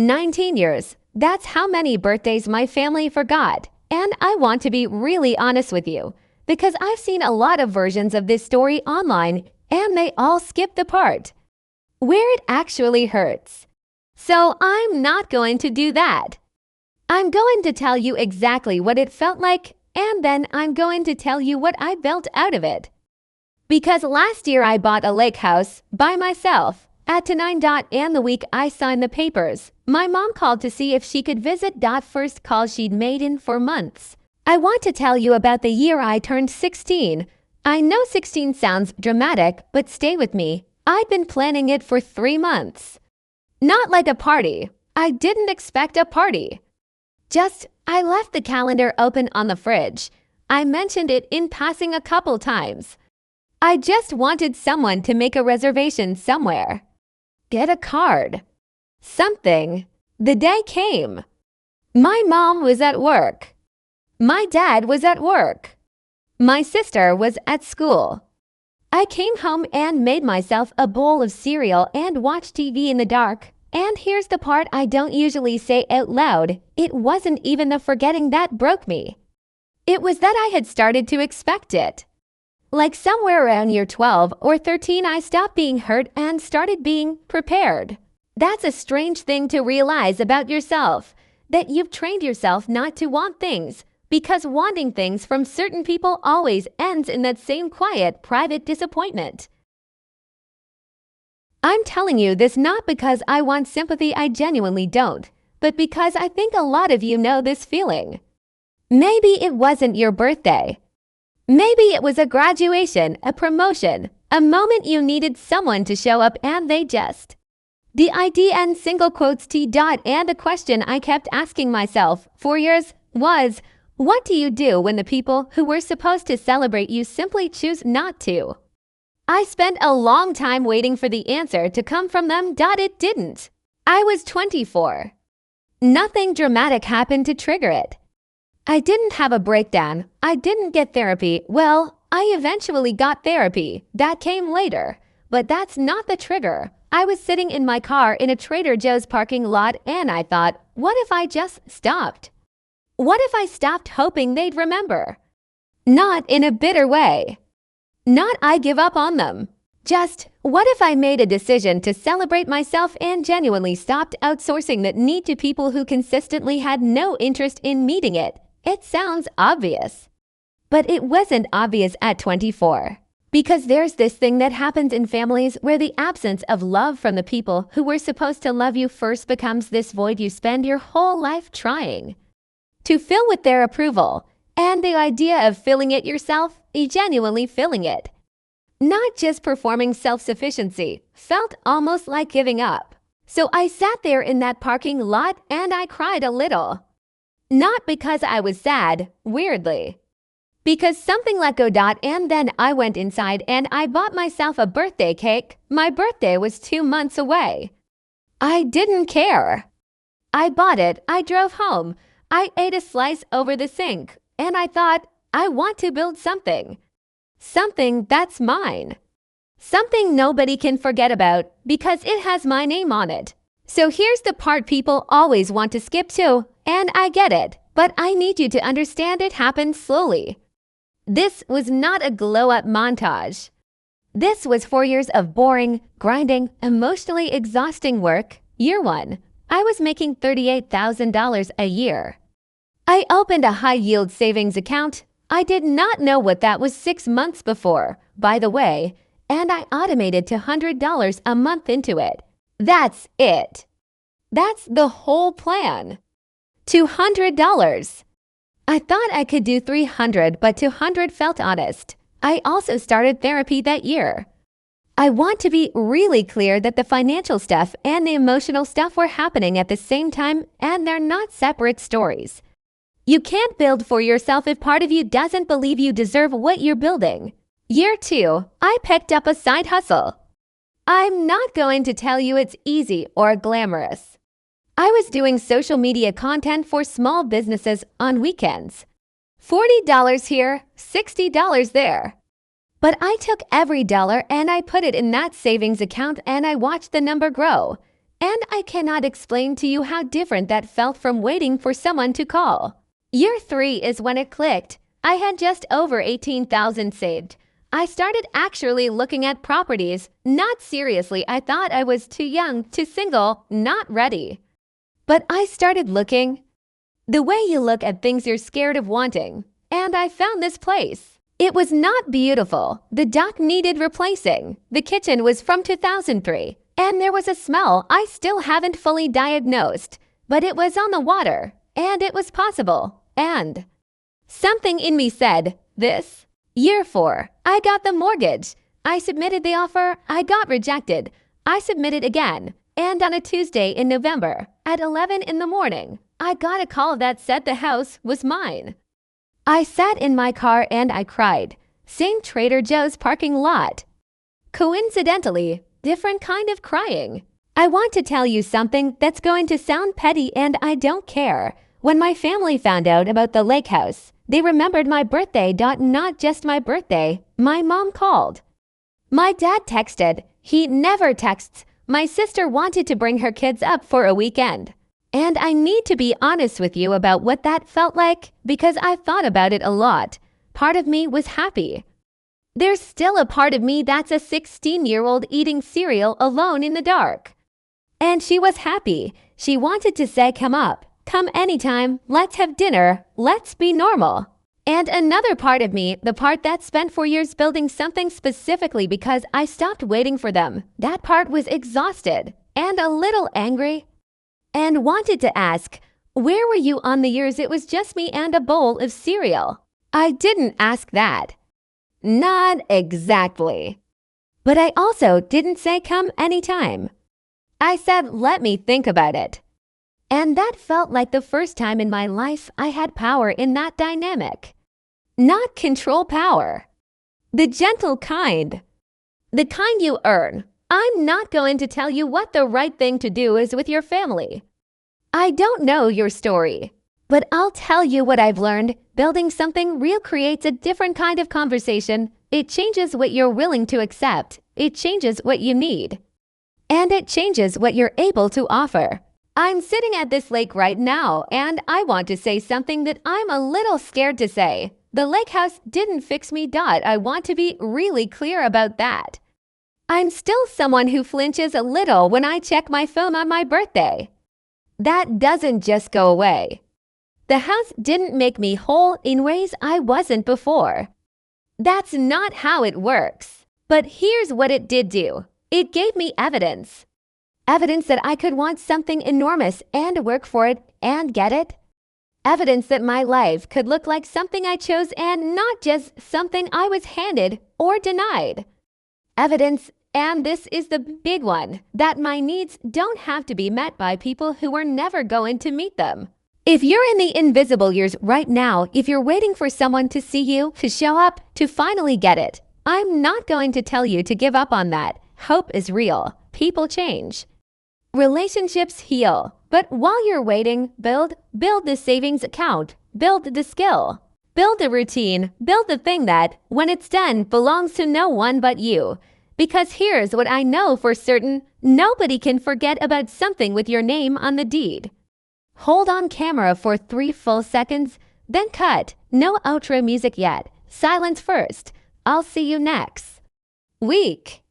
19 years. That's how many birthdays my family forgot. And I want to be really honest with you, because I've seen a lot of versions of this story online, and they all skip the part where it actually hurts. So I'm not going to do that. I'm going to tell you exactly what it felt like, and then I'm going to tell you what I felt out of it. Because last year I bought a lake house by myself at Tenine. And the week I signed the papers, my mom called to see if she could visit. First call she'd made in for months. I want to tell you about the year I turned 16. I know 16 sounds dramatic, but stay with me. I'd been planning it for 3 months. Not like a party. I didn't expect a party. Just, I left the calendar open on the fridge. I mentioned it in passing a couple times. I just wanted someone to make a reservation somewhere. Get a card. Something. The day came. My mom was at work. My dad was at work. My sister was at school. I came home and made myself a bowl of cereal and watched TV in the dark. And here's the part I don't usually say out loud. It wasn't even the forgetting that broke me. It was that I had started to expect it. Like somewhere around year 12 or 13, I stopped being hurt and started being prepared. That's a strange thing to realize about yourself, that you've trained yourself not to want things, because wanting things from certain people always ends in that same quiet, private disappointment. I'm telling you this not because I want sympathy, I genuinely don't, but because I think a lot of you know this feeling. Maybe it wasn't your birthday. Maybe it was a graduation, a promotion, a moment you needed someone to show up and they just. The idea and single quotes T. And the question I kept asking myself for years was, what do you do when the people who were supposed to celebrate you simply choose not to? I spent a long time waiting for the answer to come from them. It didn't. I was 24. Nothing dramatic happened to trigger it. I didn't have a breakdown. I didn't get therapy. Well, I eventually got therapy. That came later. But that's not the trigger. I was sitting in my car in a Trader Joe's parking lot and I thought, what if I just stopped? What if I stopped hoping they'd remember? Not in a bitter way. Not I give up on them. Just, what if I made a decision to celebrate myself and genuinely stopped outsourcing that need to people who consistently had no interest in meeting it? It sounds obvious. But it wasn't obvious at 24. Because there's this thing that happens in families where the absence of love from the people who were supposed to love you first becomes this void you spend your whole life trying to fill with their approval. And the idea of filling it yourself, genuinely filling it, not just performing self-sufficiency, felt almost like giving up. So I sat there in that parking lot and I cried a little. Not because I was sad, weirdly. Because something let go. And then I went inside and I bought myself a birthday cake. My birthday was 2 months away. I didn't care. I bought it, I drove home, I ate a slice over the sink, and I thought, I want to build something. Something that's mine. Something nobody can forget about because it has my name on it. So here's the part people always want to skip to, and I get it, but I need you to understand it happened slowly. This was not a glow-up montage. This was 4 years of boring, grinding, emotionally exhausting work. Year 1, I was making $38,000 a year. I opened a high-yield savings account. I did not know what that was 6 months before, by the way, and I automated to $100 a month into it. That's it. That's the whole plan. $200. I thought I could do $300, but $200 felt honest. I also started therapy that year. I want to be really clear that the financial stuff and the emotional stuff were happening at the same time, and they're not separate stories. You can't build for yourself if part of you doesn't believe you deserve what you're building. Year 2, I picked up a side hustle. I'm not going to tell you it's easy or glamorous. I was doing social media content for small businesses on weekends. $40 here, $60 there. But I took every dollar and I put it in that savings account and I watched the number grow. And I cannot explain to you how different that felt from waiting for someone to call. Year 3 is when it clicked. I had just over 18,000 saved. I started actually looking at properties. Not seriously, I thought I was too young, too single, not ready. But I started looking. The way you look at things you're scared of wanting. And I found this place. It was not beautiful. The dock needed replacing. The kitchen was from 2003. And there was a smell I still haven't fully diagnosed. But it was on the water. And it was possible. And something in me said, this. Year 4, I got the mortgage. I submitted the offer. I got rejected. I submitted again. And on a Tuesday in November, at 11 in the morning, I got a call that said the house was mine. I sat in my car and I cried. Same Trader Joe's parking lot. Coincidentally, different kind of crying. I want to tell you something that's going to sound petty and I don't care. When my family found out about the lake house, they remembered my birthday. Not just my birthday. My mom called. My dad texted. He never texts. My sister wanted to bring her kids up for a weekend. And I need to be honest with you about what that felt like because I thought about it a lot. Part of me was happy. There's still a part of me that's a 16-year-old eating cereal alone in the dark. And she was happy. She wanted to say, come up, come anytime, let's have dinner, let's be normal. And another part of me, the part that spent 4 years building something specifically because I stopped waiting for them, that part was exhausted and a little angry. And wanted to ask, where were you on the years it was just me and a bowl of cereal? I didn't ask that. Not exactly. But I also didn't say come anytime. I said let me think about it. And that felt like the first time in my life I had power in that dynamic. Not control power. The gentle kind. The kind you earn. I'm not going to tell you what the right thing to do is with your family. I don't know your story, but I'll tell you what I've learned. Building something real creates a different kind of conversation. It changes what you're willing to accept. It changes what you need. And it changes what you're able to offer. I'm sitting at this lake right now, and I want to say something that I'm a little scared to say. The lake house didn't fix me. I want to be really clear about that. I'm still someone who flinches a little when I check my phone on my birthday. That doesn't just go away. The house didn't make me whole in ways I wasn't before. That's not how it works. But here's what it did do. It gave me evidence. Evidence that I could want something enormous and work for it and get it. Evidence that my life could look like something I chose and not just something I was handed or denied. Evidence, and this is the big one, that my needs don't have to be met by people who are never going to meet them. If you're in the invisible years right now, if you're waiting for someone to see you, to show up, to finally get it, I'm not going to tell you to give up on that. Hope is real. People change. Relationships heal. But while you're waiting, build the savings account, build the skill, build the routine, build the thing that, when it's done, belongs to no one but you. Because here's what I know for certain, nobody can forget about something with your name on the deed. Hold on camera for 3 full seconds, then cut. No outro music yet. Silence first. I'll see you next week.